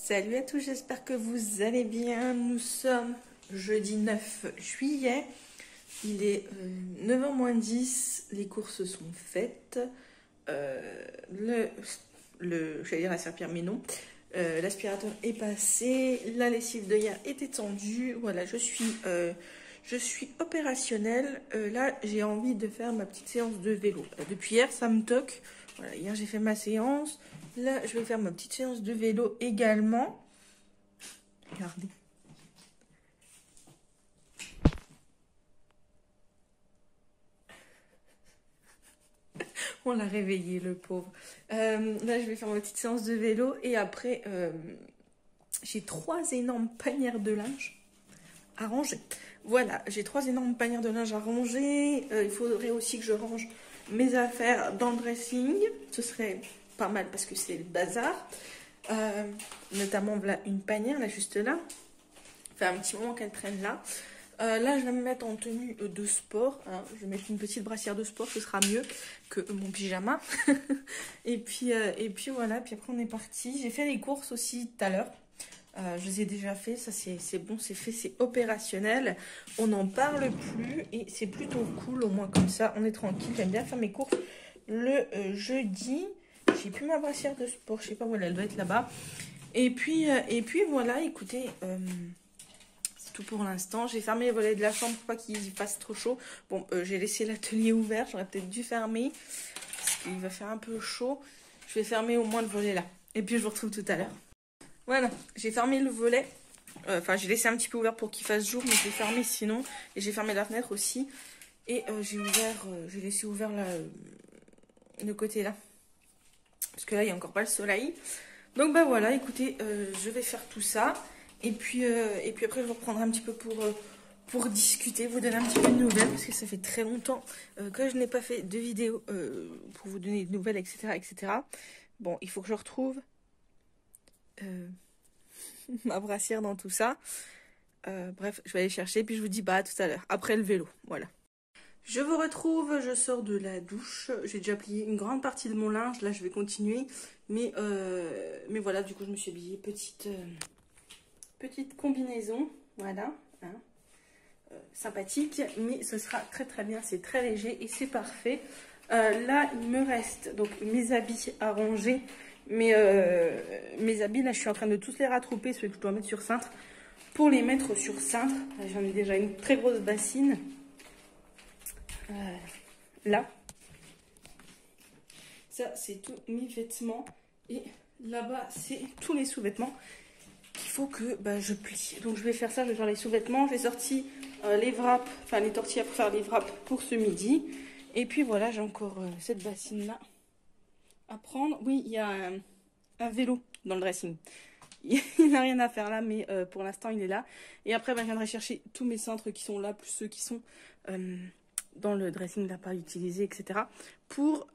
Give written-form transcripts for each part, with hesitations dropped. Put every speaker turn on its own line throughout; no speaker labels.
Salut à tous, j'espère que vous allez bien. Nous sommes jeudi 9 juillet. Il est 9h moins 10. Les courses sont faites. J'allais dire la serpillère, mais non. L'aspirateur est passé. La lessive de hier est étendue. Voilà, je suis opérationnelle. Là, j'ai envie de faire ma petite séance de vélo. Depuis hier, ça me toque. Voilà, hier, j'ai fait ma séance. Là, je vais faire ma petite séance de vélo également. Regardez. On l'a réveillé, le pauvre. Là, je vais faire ma petite séance de vélo. Et après, j'ai 3 énormes panières de linge à ranger. Voilà, j'ai 3 énormes panières de linge à ranger. Il faudrait aussi que je range mes affaires dans le dressing. Ce serait pas mal parce que c'est le bazar. Notamment, voilà une panière, là, juste là. Ça fait un petit moment qu'elle traîne là. Là, je vais me mettre en tenue de sport. Hein. Je vais mettre une petite brassière de sport, ce sera mieux que mon pyjama. et puis voilà, puis après on est parti. J'ai fait les courses aussi tout à l'heure. Je les ai déjà fait, ça c'est bon, c'est fait, c'est opérationnel. On n'en parle plus et c'est plutôt cool, au moins comme ça, on est tranquille. J'aime bien faire mes courses le jeudi. J'ai plus ma brassière de sport, je sais pas où elle doit être là-bas. Et puis voilà, écoutez, c'est tout pour l'instant. J'ai fermé les volets de la chambre pour pas qu'il fasse trop chaud. Bon, j'ai laissé l'atelier ouvert, j'aurais peut-être dû fermer parce qu'il va faire un peu chaud. Je vais fermer au moins le volet là. Et puis je vous retrouve tout à l'heure. Voilà, j'ai fermé le volet. Enfin, j'ai laissé un petit peu ouvert pour qu'il fasse jour, mais je l'ai fermé sinon. Et j'ai fermé la fenêtre aussi. Et j'ai laissé ouvert le côté là. Parce que là, il n'y a encore pas le soleil. Donc, bah voilà, écoutez, je vais faire tout ça. Et puis après, je vous reprendrai un petit peu pour discuter, vous donner un petit peu de nouvelles. Parce que ça fait très longtemps que je n'ai pas fait de vidéo pour vous donner des nouvelles, etc., etc. Bon, il faut que je retrouve ma brassière dans tout ça. Bref, je vais aller chercher. Puis je vous dis bah à tout à l'heure, après le vélo. Voilà. Je vous retrouve, je sors de la douche. J'ai déjà plié une grande partie de mon linge. Là, je vais continuer. Mais voilà, du coup, je me suis habillée. Petite combinaison. Voilà. Hein. Sympathique. Mais ce sera très très bien. C'est très léger et c'est parfait. Là, il me reste donc mes habits à ranger. Mes habits, là, je suis en train de tous les rattraper. Ceux que je dois mettre sur cintre. Pour les mettre sur cintre. J'en ai déjà une très grosse bassine. Là, ça c'est tous mes vêtements et là-bas c'est tous les sous-vêtements qu'il faut que je plie. Donc je vais faire ça, je vais faire les sous-vêtements. J'ai sorti les wraps, enfin les tortillas pour faire les wraps pour ce midi. Et puis voilà, j'ai encore cette bassine là à prendre. Oui, il y a un vélo dans le dressing. Il n'a rien à faire là, mais pour l'instant il est là. Et après je viendrai chercher tous mes cintres qui sont là, plus ceux qui sont dans le dressing là pas utilisé, etc. pour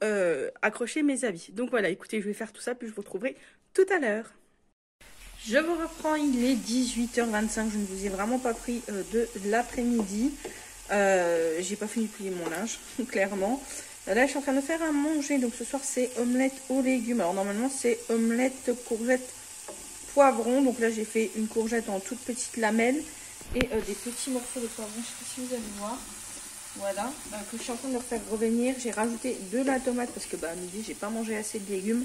accrocher mes habits. Donc voilà, écoutez, je vais faire tout ça, puis je vous retrouverai tout à l'heure. Je vous reprends, il est 18h25, je ne vous ai vraiment pas pris de l'après-midi. J'ai pas fini de plier mon linge, clairement. Là, je suis en train de faire à manger, donc ce soir c'est omelette aux légumes. Alors normalement c'est omelette, courgette, poivron. Donc là j'ai fait une courgette en toutes petites lamelles et des petits morceaux de poivron, je ne sais pas si vous allez voir. Voilà, que je suis en train de leur faire revenir. J'ai rajouté de la tomate parce que à midi, j'ai pas mangé assez de légumes.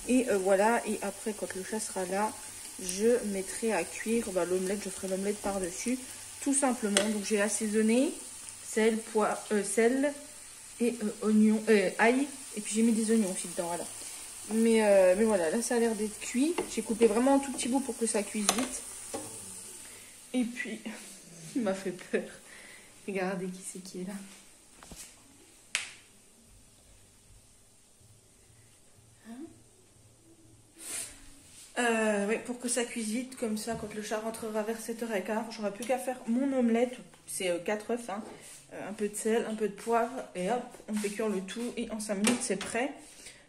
Et voilà, et après, quand le chat sera là, je mettrai à cuire l'omelette. Je ferai l'omelette par-dessus, tout simplement. Donc j'ai assaisonné, sel et oignon, ail. Et puis j'ai mis des oignons aussi dedans, voilà. Mais voilà, là ça a l'air d'être cuit. J'ai coupé vraiment un tout petit bout pour que ça cuise vite. Et puis, il m'a fait peur. Regardez qui c'est qui est là. Ouais, pour que ça cuise vite, comme ça, quand le chat rentrera vers 7h15, j'aurai plus qu'à faire mon omelette. C'est 4 œufs, hein. Un peu de sel, un peu de poivre, et hop, on fait cuire le tout, et en 5 minutes, c'est prêt.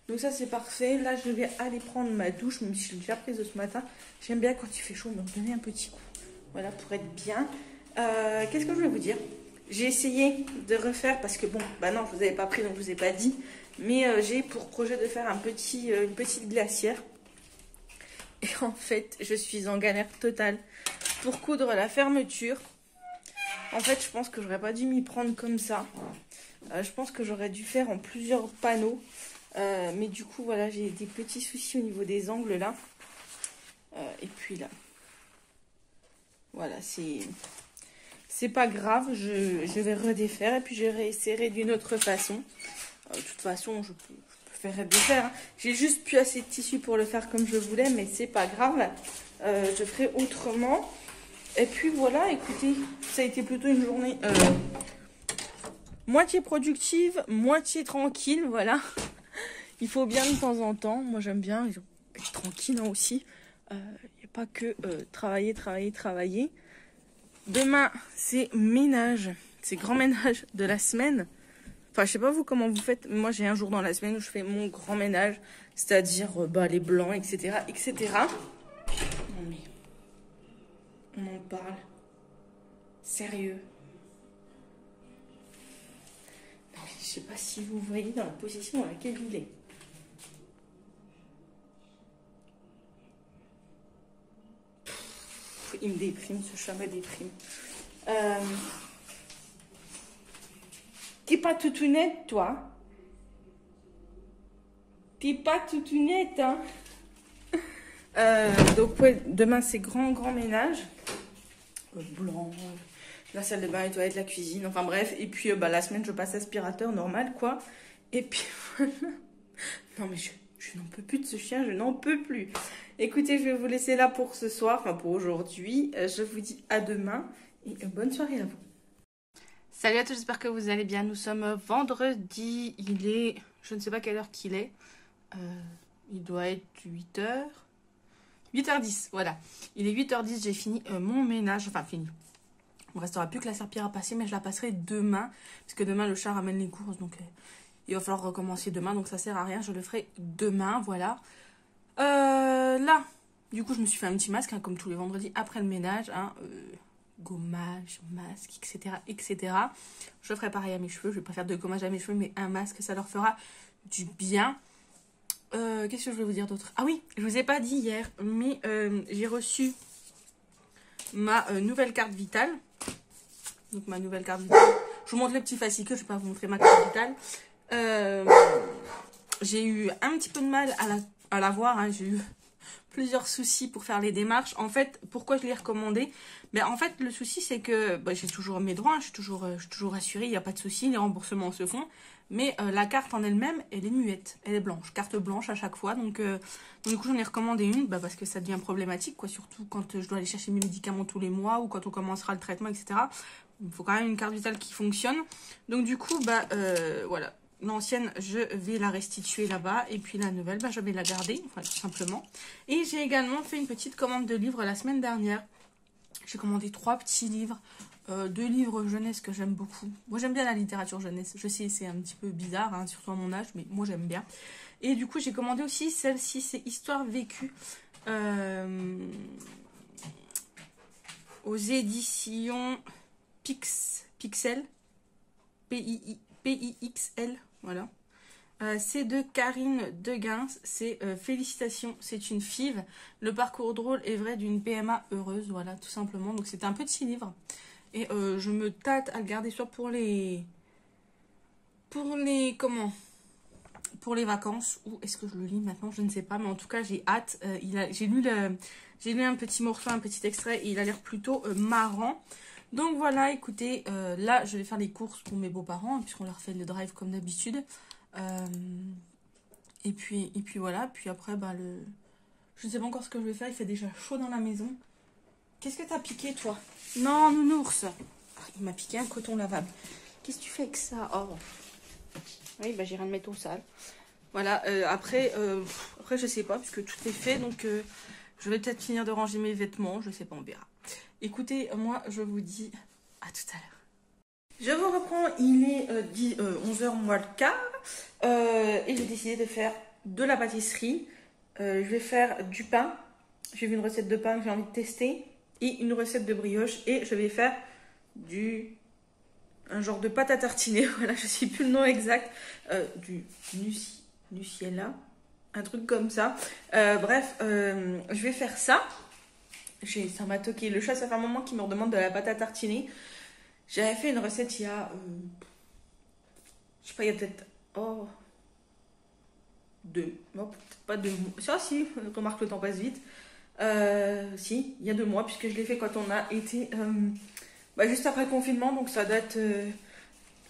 Donc ça, c'est parfait. Là, je vais aller prendre ma douche, même si je l'ai déjà prise ce matin. J'aime bien quand il fait chaud, me redonner un petit coup. Voilà, pour être bien. Qu'est-ce que je voulais vous dire ? J'ai essayé de refaire, parce que bon, non, je vous avais pas pris, donc je vous ai pas dit. Mais j'ai pour projet de faire une petite glacière. Et en fait, je suis en galère totale pour coudre la fermeture. En fait, je pense que j'aurais pas dû m'y prendre comme ça. Je pense que j'aurais dû faire en plusieurs panneaux. Mais du coup, voilà, j'ai des petits soucis au niveau des angles là. Et puis là. Voilà, c'est pas grave. Je vais redéfaire et puis je réessayerai d'une autre façon. De toute façon, je ferai de faire. Hein. J'ai juste plus assez de tissu pour le faire comme je voulais, mais c'est pas grave. Je ferai autrement. Et puis voilà, écoutez, ça a été plutôt une journée moitié productive, moitié tranquille, voilà. Il faut bien de temps en temps. Moi, j'aime bien être tranquille hein, aussi. Il n'y a pas que travailler, travailler, travailler. Demain, c'est ménage. C'est grand ménage de la semaine. Enfin, je sais pas vous comment vous faites. Moi, j'ai un jour dans la semaine où je fais mon grand ménage. C'est-à-dire les blancs, etc., etc. Non mais, on en parle. Sérieux. Non, mais je sais pas si vous voyez dans la position dans laquelle il est. Il me déprime, ce chat me déprime. T'es pas toutounette, toi? T'es pas toutounette, hein? Donc, ouais, demain, c'est grand ménage. Blanc, la salle de bain, les toilettes, la cuisine, enfin bref. Et puis, la semaine, je passe aspirateur normal, quoi. Et puis, voilà. Non, mais je n'en peux plus de ce chien, je n'en peux plus. Écoutez, je vais vous laisser là pour ce soir, enfin pour aujourd'hui. Je vous dis à demain et bonne soirée à vous. Salut à tous, j'espère que vous allez bien. Nous sommes vendredi, il est, je ne sais pas quelle heure qu'il est. Il doit être 8h. 8h10, voilà. Il est 8h10, j'ai fini mon ménage, enfin fini. Il ne restera plus que la serpillière à passer, mais je la passerai demain. Parce que demain, le chat ramène les courses, donc il va falloir recommencer demain. Donc ça sert à rien, je le ferai demain, voilà. Là, du coup, je me suis fait un petit masque, hein, comme tous les vendredis, après le ménage. Hein, gommage, masque, etc., etc. Je ferai pareil à mes cheveux. Je vais pas faire de gommage à mes cheveux, mais un masque, ça leur fera du bien. Qu'est-ce que je vais vous dire d'autre? Ah oui, je vous ai pas dit hier, mais j'ai reçu ma nouvelle carte vitale. Donc ma nouvelle carte vitale. Je vous montre le petit fascicule, je vais pas vous montrer ma carte vitale. J'ai eu un petit peu de mal à la voir, hein. J'ai eu plusieurs soucis pour faire les démarches. En fait, pourquoi je l'ai recommandé? Ben, en fait, le souci, c'est que j'ai toujours mes droits, hein, je suis toujours assurée, il n'y a pas de souci, les remboursements se font. Mais la carte en elle-même, elle est muette, elle est blanche, carte blanche à chaque fois. Donc du coup, j'en ai recommandé une parce que ça devient problématique, quoi, surtout quand je dois aller chercher mes médicaments tous les mois ou quand on commencera le traitement, etc. Il faut quand même une carte vitale qui fonctionne. Donc du coup, voilà. L'ancienne, je vais la restituer là-bas. Et puis la nouvelle, je vais la garder, enfin, tout simplement. Et j'ai également fait une petite commande de livres la semaine dernière. J'ai commandé 3 petits livres. 2 livres jeunesse que j'aime beaucoup. Moi, j'aime bien la littérature jeunesse. Je sais, c'est un petit peu bizarre, hein, surtout à mon âge, mais moi, j'aime bien. Et du coup, j'ai commandé aussi celle-ci, c'est Histoire vécue. Aux éditions Pixel. Pixl, voilà. C'est de Karine Deguins. C'est Félicitations, c'est une five. Le parcours drôle et vrai d'une PMA heureuse, voilà, tout simplement. Donc, c'est un petit livre. Et je me tâte à le garder soit pour les vacances, ou est-ce que je le lis maintenant, je ne sais pas, mais en tout cas j'ai hâte. J'ai lu un petit morceau, un petit extrait, et il a l'air plutôt marrant. Donc voilà, écoutez, là je vais faire les courses pour mes beaux-parents, hein, puisqu'on leur fait le drive comme d'habitude. Et puis voilà, puis après je ne sais pas encore ce que je vais faire, il fait déjà chaud dans la maison. Qu'est-ce que t'as piqué, toi? Non, nounours. Ah, il m'a piqué un coton lavable. Qu'est-ce que tu fais avec ça? Oh. Oui, j'ai rien de mettre au sale. Voilà, après, je sais pas, puisque tout est fait. Donc, je vais peut-être finir de ranger mes vêtements. Je sais pas, on verra. Écoutez, moi, je vous dis à tout à l'heure. Je vous reprends, il est 11h moins le quart. Et j'ai décidé de faire de la pâtisserie. Je vais faire du pain. J'ai vu une recette de pain que j'ai envie de tester. Et une recette de brioche. Et je vais faire un genre de pâte à tartiner. Voilà, je ne sais plus le nom exact. Du Nuciella. un truc comme ça. Bref, je vais faire ça. Ça m'a toqué. Le chat, ça fait un moment qu'il me redemande de la pâte à tartiner. J'avais fait une recette il y a... je sais pas, il y a peut-être... Oh... peut-être pas 2 mois. Ça, si, remarque, le temps passe vite. Si, il y a 2 mois, puisque je l'ai fait quand on a été... juste après le confinement, donc ça date...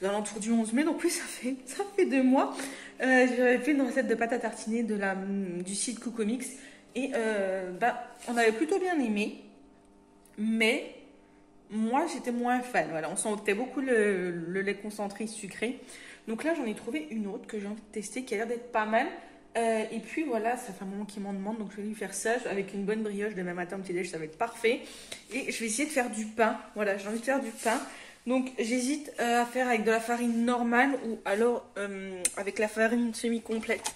à l'entour du 11 mai, donc oui, ça fait 2 mois. J'avais fait une recette de pâte à tartiner du site Cocomix. Et on avait plutôt bien aimé. Mais moi, j'étais moins fan. Voilà, on sentait beaucoup le lait concentré sucré. Donc là, j'en ai trouvé une autre que j'ai envie de tester, qui a l'air d'être pas mal. Et puis voilà, ça fait un moment qu'il m'en demande, donc je vais lui faire ça avec une bonne brioche demain matin au petit-déj, ça va être parfait. Et je vais essayer de faire du pain. Voilà, j'ai envie de faire du pain. Donc j'hésite à faire avec de la farine normale ou alors avec la farine semi-complète.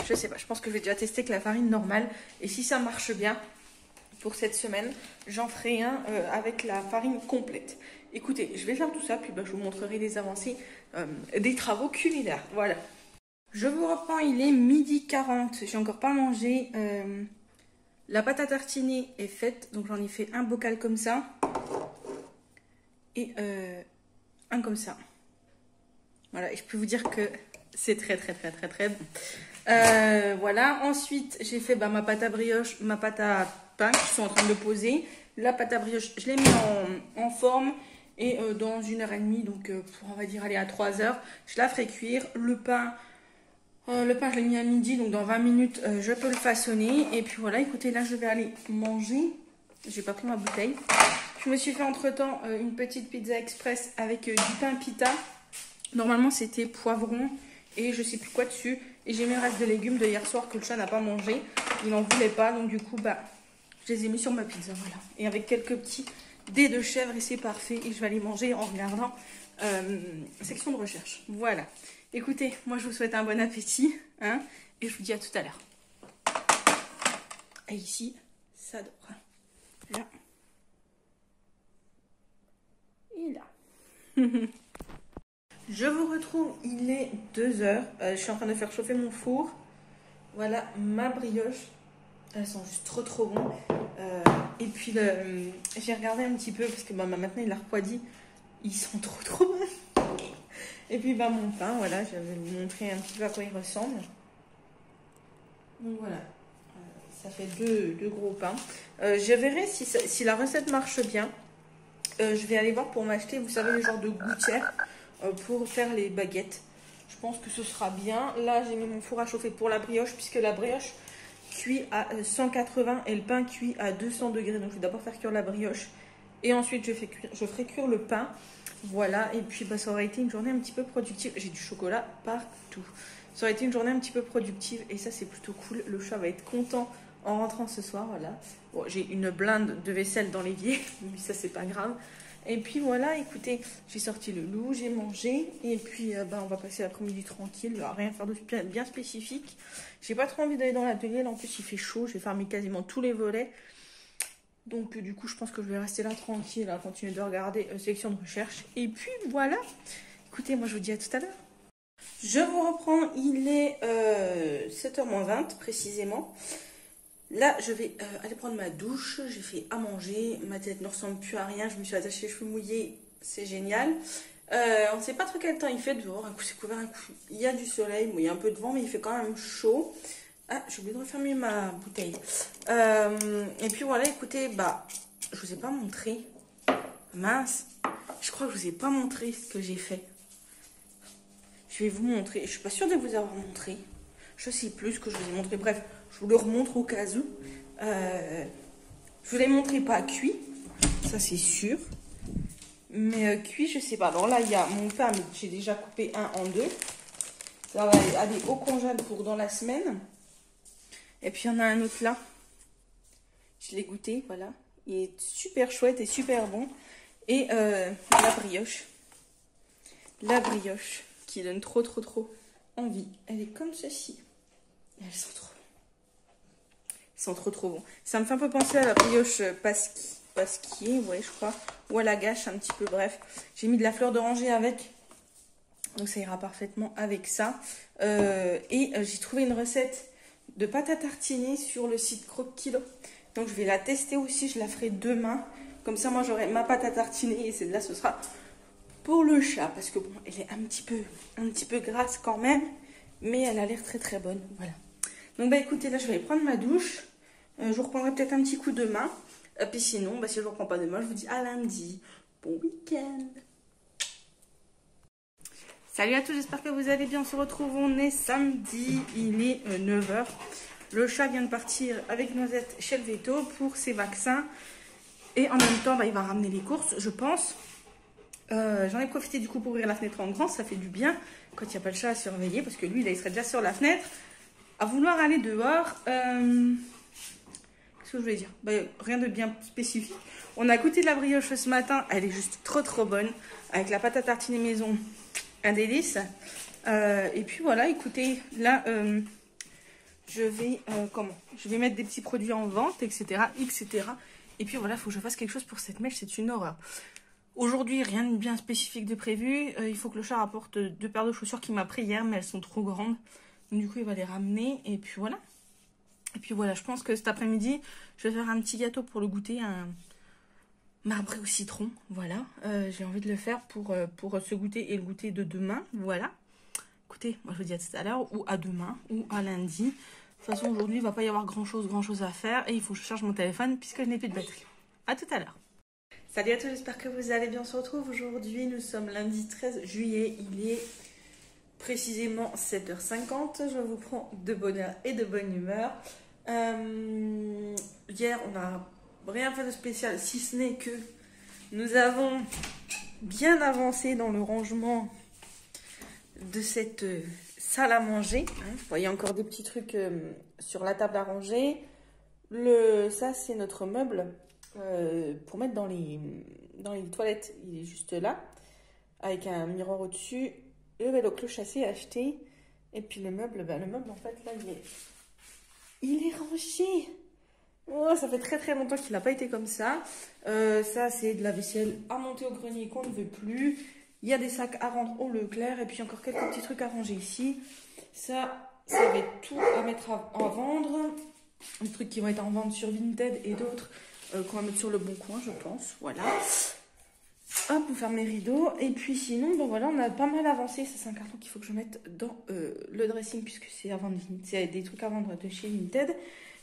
Je sais pas, je pense que je vais déjà tester avec la farine normale. Et si ça marche bien pour cette semaine, j'en ferai un avec la farine complète. Écoutez, je vais faire tout ça, puis je vous montrerai les avancées des travaux culinaires. Voilà. Je vous reprends, il est 12h40. J'ai encore pas mangé. La pâte à tartiner est faite, donc j'en ai fait un bocal comme ça. Et un comme ça. Voilà, et je peux vous dire que c'est très bon. Voilà, ensuite j'ai fait ma pâte à brioche, ma pâte à pain qui sont en train de poser. La pâte à brioche, je l'ai mis en forme et dans 1h30, donc pour on va dire aller à 3h, je la ferai cuire. Le pain, je l'ai mis à midi, donc dans 20 minutes, je peux le façonner. Et puis voilà, écoutez, là je vais aller manger. J'ai pas pris ma bouteille. Je me suis fait entre-temps une petite pizza express avec du pain pita. Normalement, c'était poivron et je sais plus quoi dessus. Et j'ai mis le reste de légumes de hier soir que le chat n'a pas mangé. Il n'en voulait pas, donc du coup, je les ai mis sur ma pizza, voilà. Et avec quelques petits dés de chèvre, et c'est parfait. Et je vais aller manger en regardant section de recherche. Voilà. Écoutez, moi, je vous souhaite un bon appétit. Hein, et je vous dis à tout à l'heure. Et ici, ça dort. Là. Et là. Je vous retrouve, il est 2h. Je suis en train de faire chauffer mon four. Voilà ma brioche. Elles sont juste trop bon. Et puis j'ai regardé un petit peu parce que maintenant il a refroidi. Ils sont trop bons. Et puis mon pain, voilà, je vais vous montrer un petit peu à quoi il ressemble. Donc voilà, ça fait deux gros pains. Je verrai si la recette marche bien. Je vais aller voir pour m'acheter, vous savez, le genre de gouttière pour faire les baguettes. Je pense que ce sera bien. Là, j'ai mis mon four à chauffer pour la brioche, puisque la brioche cuit à 180 et le pain cuit à 200 degrés. Donc, je vais d'abord faire cuire la brioche et ensuite, je ferai cuire le pain. Voilà, et puis ça aurait été une journée un petit peu productive. J'ai du chocolat partout. Ça aurait été une journée un petit peu productive et ça, c'est plutôt cool. Le chat va être content en rentrant ce soir, voilà. Bon, j'ai une blinde de vaisselle dans l'évier, mais ça, c'est pas grave. Et puis voilà, écoutez, j'ai sorti le loup, j'ai mangé, et puis on va passer l'après-midi tranquille, rien faire de bien spécifique. J'ai pas trop envie d'aller dans l'atelier, là en plus il fait chaud, je vais fermer quasiment tous les volets. Donc du coup je pense que je vais rester là tranquille, à continuer de regarder section de recherche. Et puis voilà, écoutez, moi je vous dis à tout à l'heure. Je vous reprends, il est 7h-20 précisément. Là, je vais aller prendre ma douche. J'ai fait à manger. Ma tête ne ressemble plus à rien. Je me suis attachée les cheveux mouillés. C'est génial. On ne sait pas trop quel temps il fait dehors. Un coup, c'est couvert. Un coup, il y a du soleil. Bon, il y a un peu de vent, mais il fait quand même chaud. Ah, j'ai oublié de refermer ma bouteille. Et puis voilà, écoutez, je vous ai pas montré. Mince. Je crois que je vous ai pas montré ce que j'ai fait. Je vais vous montrer. Je suis pas sûre de vous avoir montré. Je sais plus ce que je vous ai montré. Bref, je vous le remontre au cas où. Je vous l'ai montré pas cuit. Ça, c'est sûr. Mais cuit, je sais pas. Alors là, il y a mon pain, mais j'ai déjà coupé un en deux. Ça va aller au congèle pour dans la semaine. Et puis, il y en a un autre là. Je l'ai goûté, voilà. Il est super chouette et super bon. Et la brioche. La brioche qui donne trop envie. Elle est comme ceci. Et elles sont trop bonnes. Elles sont trop bon. Ça me fait un peu penser à la brioche pasquier, ouais, je crois. Ou à la gâche, un petit peu, bref. J'ai mis de la fleur d'oranger avec. Donc ça ira parfaitement avec ça. Et j'ai trouvé une recette de pâte à tartiner sur le site Croque Kilo. Donc je vais la tester aussi, je la ferai demain. Comme ça, moi j'aurai ma pâte à tartiner et celle-là ce sera pour le chat. Parce que bon, elle est un petit peu grasse quand même. Mais elle a l'air très très bonne. Voilà. Donc bah écoutez, là je vais aller prendre ma douche. Je vous reprendrai peut-être un petit coup demain. Et puis sinon, bah, si je ne vous reprends pas demain, je vous dis à lundi. Bon week-end. Salut à tous, j'espère que vous allez bien. On se retrouve, on est samedi, il est 9 h. Le chat vient de partir avec Noisette chez le veto pour ses vaccins. Et en même temps, bah, il va ramener les courses, je pense. J'en ai profité du coup pour ouvrir la fenêtre en grand, ça fait du bien quand il n'y a pas le chat à surveiller. Parce que lui, là, il serait déjà sur la fenêtre à vouloir aller dehors. Qu'est-ce que je voulais dire? Bah, rien de bien spécifique. On a goûté de la brioche ce matin, elle est juste trop bonne. Avec la pâte à tartiner maison. Un délice. Et puis voilà, écoutez, là, je vais mettre des petits produits en vente, etc. Et puis voilà, il faut que je fasse quelque chose pour cette mèche, c'est une horreur. Aujourd'hui, rien de bien spécifique de prévu. Il faut que le chat rapporte 2 paires de chaussures qu'il m'a pris hier, mais elles sont trop grandes. Donc du coup, il va les ramener. Et puis voilà. Je pense que cet après-midi, je vais faire un petit gâteau pour le goûter, un marbré au citron, voilà. J'ai envie de le faire pour ce goûter et le goûter de demain, voilà. Écoutez, moi je vous dis à tout à l'heure, ou à demain, ou à lundi. De toute façon, aujourd'hui, il ne va pas y avoir grand chose à faire. Et il faut que je charge mon téléphone puisque je n'ai plus de batterie. À tout à l'heure. Salut à tous, j'espère que vous allez bien. On se retrouve aujourd'hui, nous sommes lundi 13 juillet. Il est précisément 7h50. Je vous prends de bonne heure et de bonne humeur. Hier, on n'a rien fait de spécial, si ce n'est que nous avons bien avancé dans le rangement de cette salle à manger. Vous voyez encore des petits trucs sur la table à ranger. Ça, c'est notre meuble pour mettre dans les toilettes. Il est juste là, avec un miroir au-dessus. Le vélo cloche assez acheté. Et puis le meuble, en fait, là, il est rangé. Oh, ça fait très longtemps qu'il n'a pas été comme ça. Ça, c'est de la vaisselle à monter au grenier qu'on ne veut plus. Il y a des sacs à rendre au Leclerc. Et puis encore quelques petits trucs à ranger ici. Ça va être tout à mettre à vendre. Des trucs qui vont être en vente sur Vinted et d'autres qu'on va mettre sur le bon coin, je pense. Voilà. Hop, pour faire mes rideaux. Et puis sinon, bon voilà, on a pas mal avancé. Ça, c'est un carton qu'il faut que je mette dans le dressing puisque c'est à vendre. C'est des trucs à vendre de chez Vinted.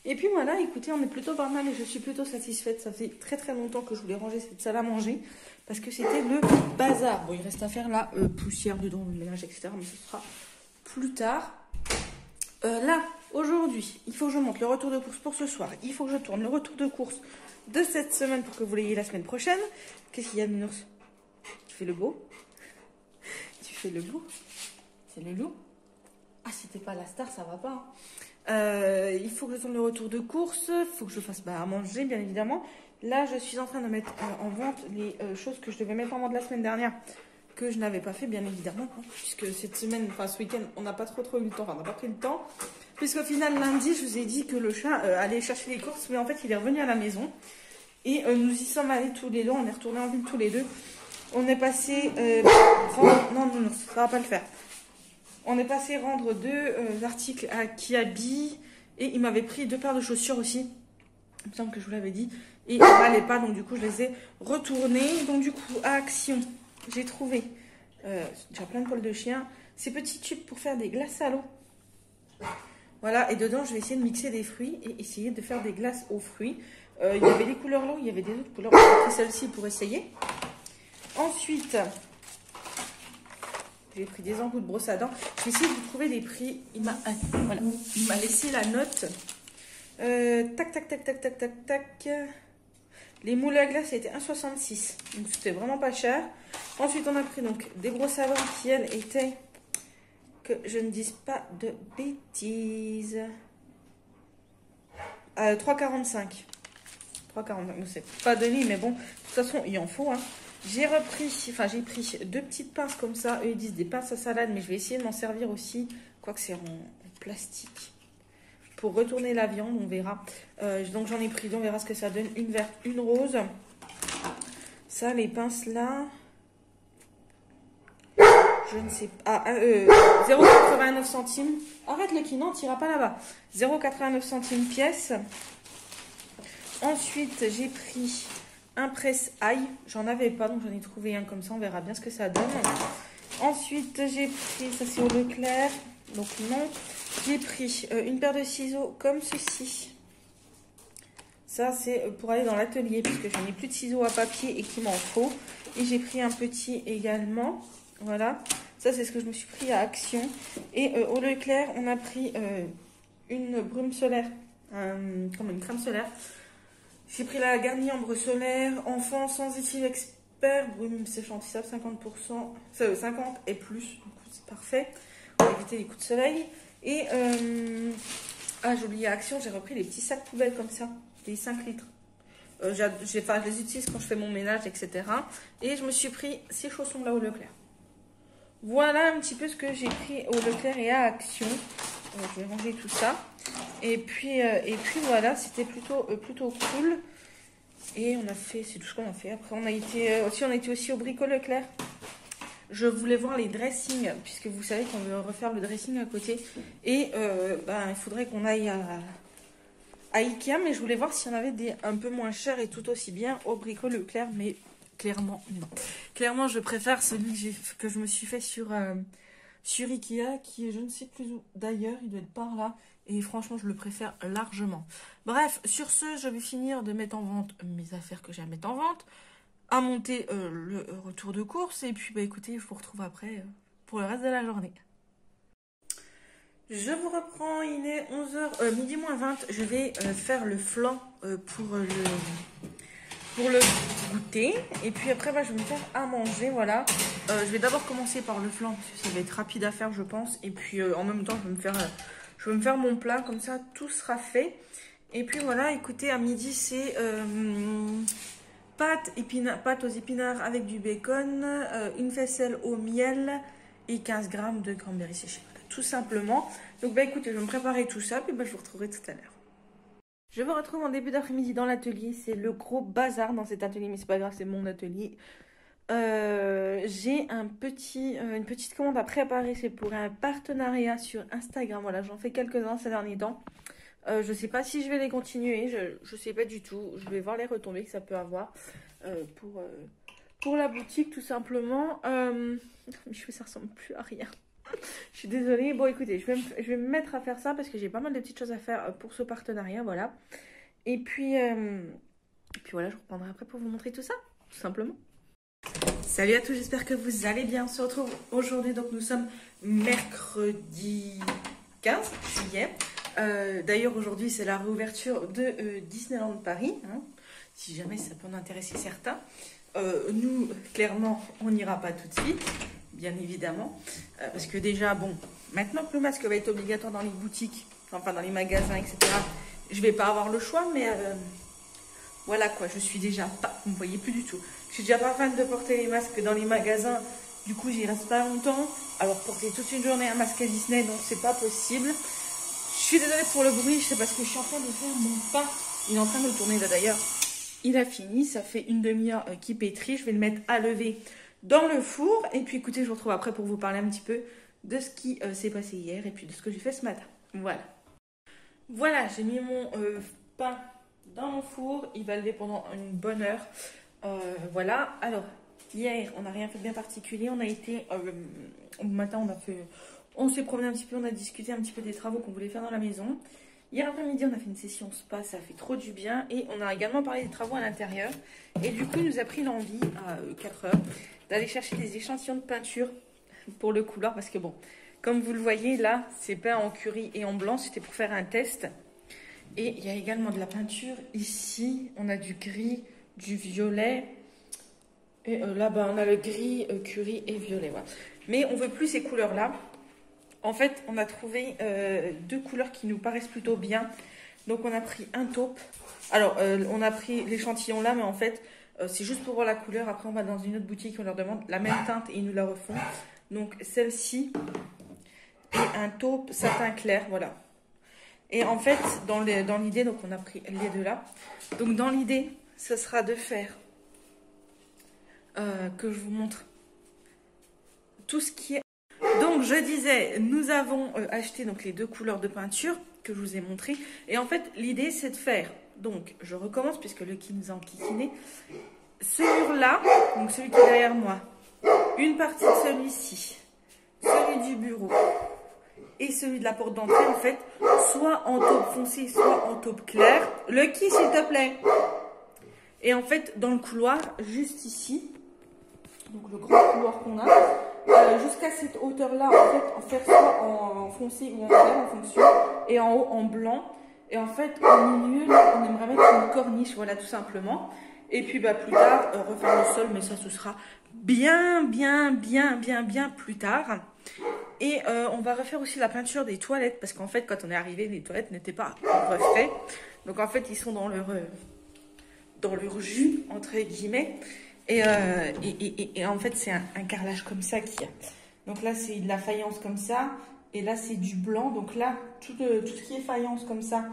Et puis voilà, écoutez, on est plutôt pas mal et je suis plutôt satisfaite. Ça fait très longtemps que je voulais ranger cette salle à manger parce que c'était le bazar. Bon, il reste à faire la poussière dedans, le ménage, etc. Mais ce sera plus tard. Là, aujourd'hui, il faut que je monte le retour de course pour ce soir. Il faut que je tourne le retour de course de cette semaine pour que vous l'ayez la semaine prochaine. Qu'est-ce qu'il y a, Minos? Tu fais le beau? Tu fais le beau? C'est le loup? Ah, si t'es pas la star, ça va pas. Il faut que je tourne le retour de course. Il faut que je fasse à manger, bien évidemment. Là, je suis en train de mettre en vente les choses que je devais mettre en vente la semaine dernière, que je n'avais pas fait, bien évidemment. Puisque cette semaine, enfin ce week-end, on n'a pas trop eu le temps. Enfin, on n'a pas pris le temps. Puisqu'au final, lundi, je vous ai dit que le chat allait chercher les courses. Mais en fait, il est revenu à la maison. Et nous y sommes allés tous les deux. On est retournés en ville tous les deux. On est passé... non, ça va pas le faire. On est passé rendre 2 articles à Kiabi. Et il m'avait pris 2 paires de chaussures aussi. Il me semble que je vous l'avais dit. Et ils n'allaient pas. Donc du coup, je les ai retournés. Donc du coup, à Action, j'ai trouvé déjà plein de poils de chien. Ces petits tubes pour faire des glaces à l'eau. Voilà. Et dedans, je vais essayer de mixer des fruits. Et essayer de faire des glaces aux fruits. Il y avait des couleurs l'eau. Il y avait des autres couleurs. J'ai pris celle-ci pour essayer. Ensuite... j'ai pris des embouts de brosse à dents. Je vais essayer de vous trouver des prix. Il m'a laissé la note. Tac. Les moules à glace étaient 1,66. Donc c'était vraiment pas cher. Ensuite, on a pris donc des brosses à dents qui, elles, étaient... que je ne dise pas de bêtises. 3,45. 3,45. C'est pas donné, mais bon, de toute façon, il en faut, hein. J'ai pris 2 petites pinces comme ça. Eux, ils disent des pinces à salade, mais je vais essayer de m'en servir aussi. Quoique c'est en plastique. Pour retourner la viande, on verra. Donc j'en ai pris 2, on verra ce que ça donne. Une verte, une rose. Ça, les pinces là. je ne sais pas, 0,89 centimes. Arrête le non, t'iras pas là-bas. 0,89 centimes pièce. Ensuite, j'ai pris un presse-ail. J'en avais pas, donc j'en ai trouvé un comme ça. On verra bien ce que ça donne. Ensuite, j'ai pris, ça c'est au Leclerc, donc non. J'ai pris une paire de ciseaux comme ceci. Ça, c'est pour aller dans l'atelier, puisque je n'ai plus de ciseaux à papier et qu'il m'en faut. Et j'ai pris un petit également. Voilà. Ça, c'est ce que je me suis pris à Action. Et au Leclerc, on a pris une brume solaire, comme une crème solaire. J'ai pris la Garnier Ambre Solaire, enfant sensitive expert, brume séchantissable 50%, 50 et plus, donc c'est parfait. On va éviter les coups de soleil. Et, j'ai oublié Action, j'ai repris les petits sacs poubelles comme ça, des 5 litres. Je les utilise quand je fais mon ménage, etc. Et je me suis pris ces chaussons là au Leclerc. Voilà un petit peu ce que j'ai pris au Leclerc et à Action. Je vais ranger tout ça. Et puis voilà, c'était plutôt cool. Et on a fait, c'est tout ce qu'on a fait. Après, on a été aussi au Brico Leclerc. Je voulais voir les dressings, puisque vous savez qu'on veut refaire le dressing à côté. Et il faudrait qu'on aille à Ikea, mais je voulais voir s'il y en avait des un peu moins chers et tout aussi bien au Brico Leclerc, mais clairement, non. Clairement, je préfère celui que je me suis fait sur Ikea, qui est je ne sais plus où. D'ailleurs, il doit être par là. Et franchement, je le préfère largement. Bref, sur ce, je vais finir de mettre en vente mes affaires que j'ai à mettre en vente, à monter le retour de course. Et puis, écoutez, je vous retrouve après pour le reste de la journée. Je vous reprends, il est 11h, midi moins 20. Je vais faire le flan pour le goûter. Et puis après, je vais me faire à manger, voilà. Je vais d'abord commencer par le flan, parce que ça va être rapide à faire, je pense. Et puis, en même temps, je vais me faire mon plat, comme ça, tout sera fait. Et puis, voilà, écoutez, à midi, c'est pâtes aux épinards avec du bacon, une faisselle au miel et 15 grammes de cranberry séché. Voilà, tout simplement. Donc, écoutez, je vais me préparer tout ça, puis je vous retrouverai tout à l'heure. Je me retrouve en début d'après-midi dans l'atelier. C'est le gros bazar dans cet atelier, mais c'est pas grave, c'est mon atelier. J'ai une petite commande à préparer. C'est pour un partenariat sur Instagram. Voilà, j'en fais quelques-uns ces derniers temps. Je sais pas si je vais les continuer. Je sais pas du tout. Je vais voir les retombées que ça peut avoir pour la boutique, tout simplement. Mes cheveux, ça ressemble plus à rien. Je suis désolée. Bon, écoutez, je vais me mettre à faire ça parce que j'ai pas mal de petites choses à faire pour ce partenariat, voilà. Et puis voilà, je reprendrai après pour vous montrer tout ça, tout simplement. Salut à tous, j'espère que vous allez bien. On se retrouve aujourd'hui, donc nous sommes mercredi 15 juillet. D'ailleurs, aujourd'hui, c'est la réouverture de Disneyland Paris, hein, si jamais ça peut en intéresser certains. Nous, clairement, on n'ira pas tout de suite. Bien évidemment, parce que déjà, bon, maintenant que le masque va être obligatoire dans les boutiques, enfin dans les magasins, etc., je vais pas avoir le choix, mais voilà quoi, je suis déjà pas, vous me voyez plus du tout, je suis déjà pas fan de porter les masques dans les magasins, du coup j'y reste pas longtemps, alors porter toute une journée un masque à Disney, donc c'est pas possible. Je suis désolée pour le bruit, c'est parce que je suis en train de faire mon pain, il est en train de le tourner là d'ailleurs, il a fini, ça fait une demi-heure qu'il pétrit, je vais le mettre à lever dans le four. Et puis écoutez, je vous retrouve après pour vous parler un petit peu de ce qui s'est passé hier et puis de ce que j'ai fait ce matin. Voilà, j'ai mis mon pain dans mon four. Il va lever pendant une bonne heure. Voilà, alors hier on n'a rien fait de bien particulier. On a été, au matin on s'est promené un petit peu, on a discuté un petit peu des travaux qu'on voulait faire dans la maison. Hier après-midi, on a fait une session spa, ça a fait trop du bien. Et on a également parlé des travaux à l'intérieur. Et du coup, il nous a pris l'envie, à 4 heures, d'aller chercher des échantillons de peinture pour le couloir. Parce que bon, comme vous le voyez, là, c'est peint en curry et en blanc. C'était pour faire un test. Et il y a également de la peinture. Ici, on a du gris, du violet. Et là-bas, on a le gris, curry et violet. Voilà. Mais on veut plus ces couleurs-là. En fait, on a trouvé deux couleurs qui nous paraissent plutôt bien. Donc, on a pris un taupe. Alors, on a pris l'échantillon là, mais en fait, c'est juste pour voir la couleur. Après, on va dans une autre boutique, on leur demande la même teinte et ils nous la refont. Donc, celle-ci et un taupe satin clair, voilà. Et en fait, dans l'idée, donc on a pris les deux là. Donc, dans l'idée, ce sera de faire que je vous montre tout ce qui est... Donc je disais, nous avons acheté donc les deux couleurs de peinture que je vous ai montré. Et en fait, l'idée c'est de faire, donc je recommence puisque le qui nous a enquiquiné, ce mur-là, donc celui qui est derrière moi, une partie de celui-ci, celui du bureau et celui de la porte d'entrée, en fait, soit en taupe foncée, soit en taupe claire. Le qui, s'il te plaît. Et en fait, dans le couloir, juste ici, donc le grand couloir qu'on a, jusqu'à cette hauteur-là, en faire soit en foncé ou en clair en fonction, et en haut en blanc. Et en fait, au milieu, là, on aimerait mettre une corniche, voilà, tout simplement. Et puis, bah, plus tard, refaire le sol, mais ça, ce sera bien plus tard. Et on va refaire aussi la peinture des toilettes, parce qu'en fait, quand on est arrivé, les toilettes n'étaient pas refaites. Donc, en fait, ils sont dans leur jus, entre guillemets. Et en fait, c'est un carrelage comme ça qu'il y a. Donc là, c'est de la faïence comme ça. Et là, c'est du blanc. Donc là, tout ce qui est faïence comme ça,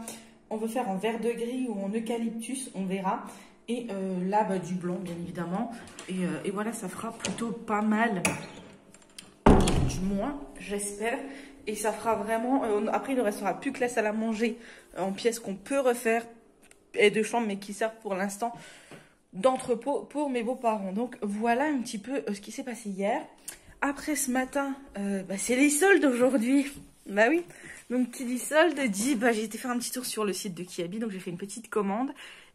on veut faire en vert de gris ou en eucalyptus, on verra. Et là, bah, du blanc, bien évidemment. Et voilà, ça fera plutôt pas mal. Du moins, j'espère. Et ça fera vraiment... après, il ne restera plus que la salle à manger en pièces qu'on peut refaire. Et de chambres, mais qui servent pour l'instant d'entrepôt pour mes beaux-parents. Donc, voilà un petit peu ce qui s'est passé hier. Après, ce matin, bah, c'est les soldes aujourd'hui. Bah oui. Donc, qui dit solde dit... Bah, j'ai été faire un petit tour sur le site de Kiabi. Donc, j'ai fait une petite commande.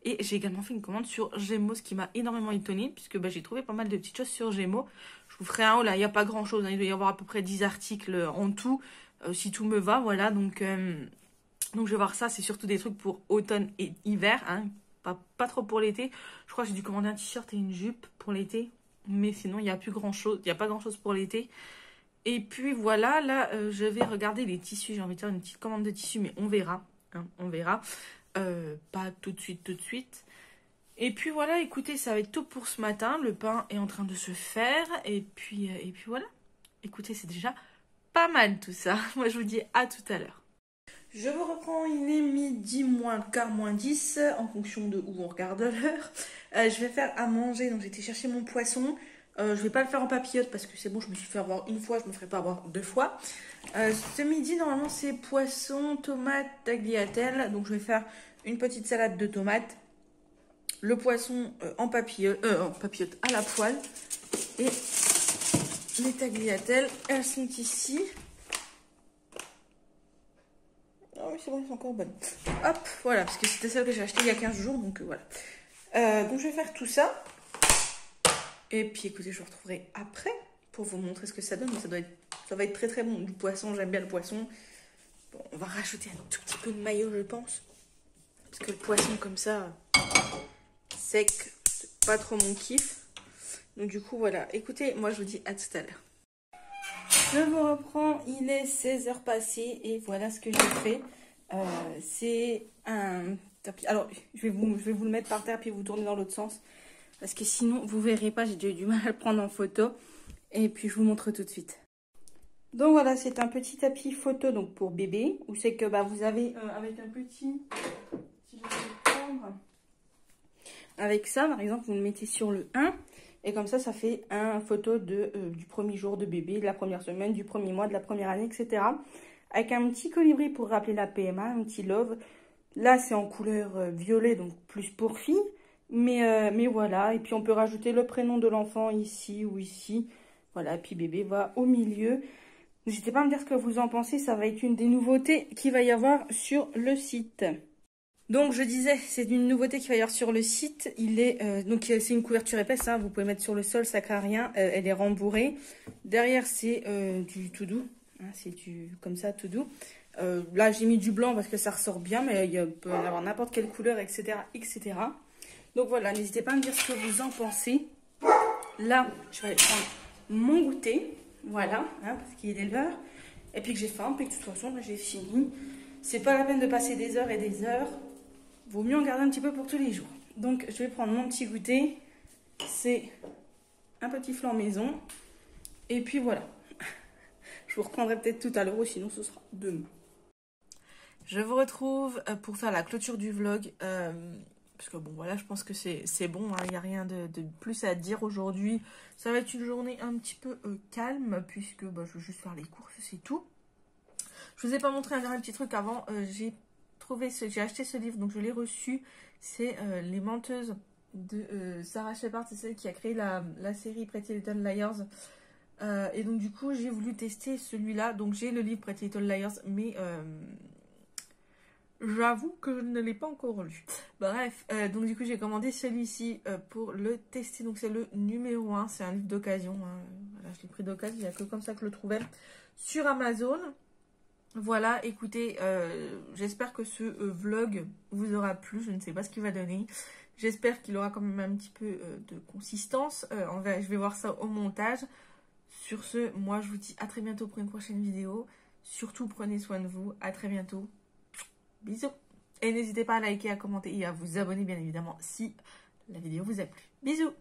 Et j'ai également fait une commande sur Gémeaux, ce qui m'a énormément étonnée, puisque bah, j'ai trouvé pas mal de petites choses sur Gémeaux. Je vous ferai un haut, là, il n'y a pas grand-chose, hein. Il doit y avoir à peu près 10 articles en tout, si tout me va, voilà. Donc je vais voir ça, c'est surtout des trucs pour automne et hiver, hein. Pas trop pour l'été. Je crois que j'ai dû commander un t-shirt et une jupe pour l'été, mais sinon, il n'y a plus grand-chose, il n'y a pas grand-chose pour l'été. Et puis voilà, là, je vais regarder les tissus, j'ai envie de faire une petite commande de tissus, mais on verra, hein, on verra. Pas tout de suite. Et puis voilà, écoutez, ça va être tout pour ce matin. Le pain est en train de se faire. Et puis voilà. Écoutez, c'est déjà pas mal tout ça. Moi, je vous dis à tout à l'heure. Je vous reprends, il est midi moins le quart, moins 10, en fonction de où on regarde l'heure. Je vais faire à manger, donc j'ai été chercher mon poisson. Je vais pas le faire en papillote parce que c'est bon, je me suis fait avoir une fois, je me ferai pas avoir deux fois. Ce midi, normalement, c'est poisson, tomate, tagliatelle. Donc, je vais faire une petite salade de tomates. Le poisson en papillote à la poêle. Et les tagliatelles, elles sont ici. Ah oui, c'est bon, elles sont encore bonnes. Hop, voilà, parce que c'était celle que j'ai achetée il y a 15 jours, donc voilà. Donc, je vais faire tout ça. Et puis, écoutez, je vous retrouverai après pour vous montrer ce que ça donne. Ça va être très très bon. Du poisson, j'aime bien le poisson. Bon, on va rajouter un tout petit peu de mayo, je pense. Parce que le poisson comme ça, sec, c'est pas trop mon kiff. Donc du coup, voilà. Écoutez, moi je vous dis à tout à l'heure. Je vous reprends, il est 16h passées et voilà ce que j'ai fait. C'est un tapis. Alors, je vais vous le mettre par terre puis vous tourner dans l'autre sens. Parce que sinon, vous verrez pas, j'ai du mal à le prendre en photo. Et puis, je vous montre tout de suite. Donc, voilà, c'est un petit tapis photo donc pour bébé. Où c'est que bah, vous avez avec un petit... Si je vais le prendre... Avec ça, par exemple, vous le mettez sur le 1. Et comme ça fait un photo du premier jour de bébé, de la première semaine, du premier mois, de la première année, etc. Avec un petit colibri pour rappeler la PMA, un petit love. Là, c'est en couleur violet, donc plus pour filles. Mais voilà, et puis on peut rajouter le prénom de l'enfant ici ou ici. Voilà, et puis bébé va au milieu. N'hésitez pas à me dire ce que vous en pensez, ça va être une des nouveautés qu'il va y avoir sur le site. Donc je disais, c'est une nouveauté qu'il va y avoir sur le site. Donc c'est une couverture épaisse, hein, vous pouvez mettre sur le sol, ça craint rien. Elle est rembourrée. Derrière c'est du tout doux, hein, c'est du comme ça tout doux. Là j'ai mis du blanc parce que ça ressort bien, mais il peut y avoir n'importe quelle couleur, etc., etc. Donc voilà, n'hésitez pas à me dire ce que vous en pensez. Là, je vais aller prendre mon goûter. Voilà, hein, parce qu'il est l'heure. Et puis que j'ai faim, puis que de toute façon, j'ai fini. C'est pas la peine de passer des heures et des heures. Vaut mieux en garder un petit peu pour tous les jours. Donc, je vais prendre mon petit goûter. C'est un petit flan maison. Et puis voilà. Je vous reprendrai peut-être tout à l'heure, ou sinon ce sera demain. Je vous retrouve pour faire la clôture du vlog. Parce que bon, voilà, je pense que c'est bon. Il n'y a rien de plus à dire aujourd'hui. Ça va être une journée un petit peu calme, puisque bah, je vais juste faire les courses, c'est tout. Je vous ai pas montré un dernier petit truc avant. J'ai acheté ce livre, donc je l'ai reçu. C'est Les Menteuses de Sarah Shepard. C'est celle qui a créé la série Pretty Little Liars. Et donc du coup, j'ai voulu tester celui-là. Donc j'ai le livre Pretty Little Liars, mais j'avoue que je ne l'ai pas encore lu. Bref, donc du coup j'ai commandé celui-ci pour le tester. Donc c'est le numéro 1, c'est un livre d'occasion. Hein. Voilà, je l'ai pris d'occasion, il n'y a que comme ça que je le trouvais sur Amazon. Voilà, écoutez, j'espère que ce vlog vous aura plu. Je ne sais pas ce qu'il va donner. J'espère qu'il aura quand même un petit peu de consistance. Je vais voir ça au montage. Sur ce, moi je vous dis à très bientôt pour une prochaine vidéo. Surtout prenez soin de vous. À très bientôt. Bisous. Et n'hésitez pas à liker, à commenter et à vous abonner bien évidemment si la vidéo vous a plu. Bisous.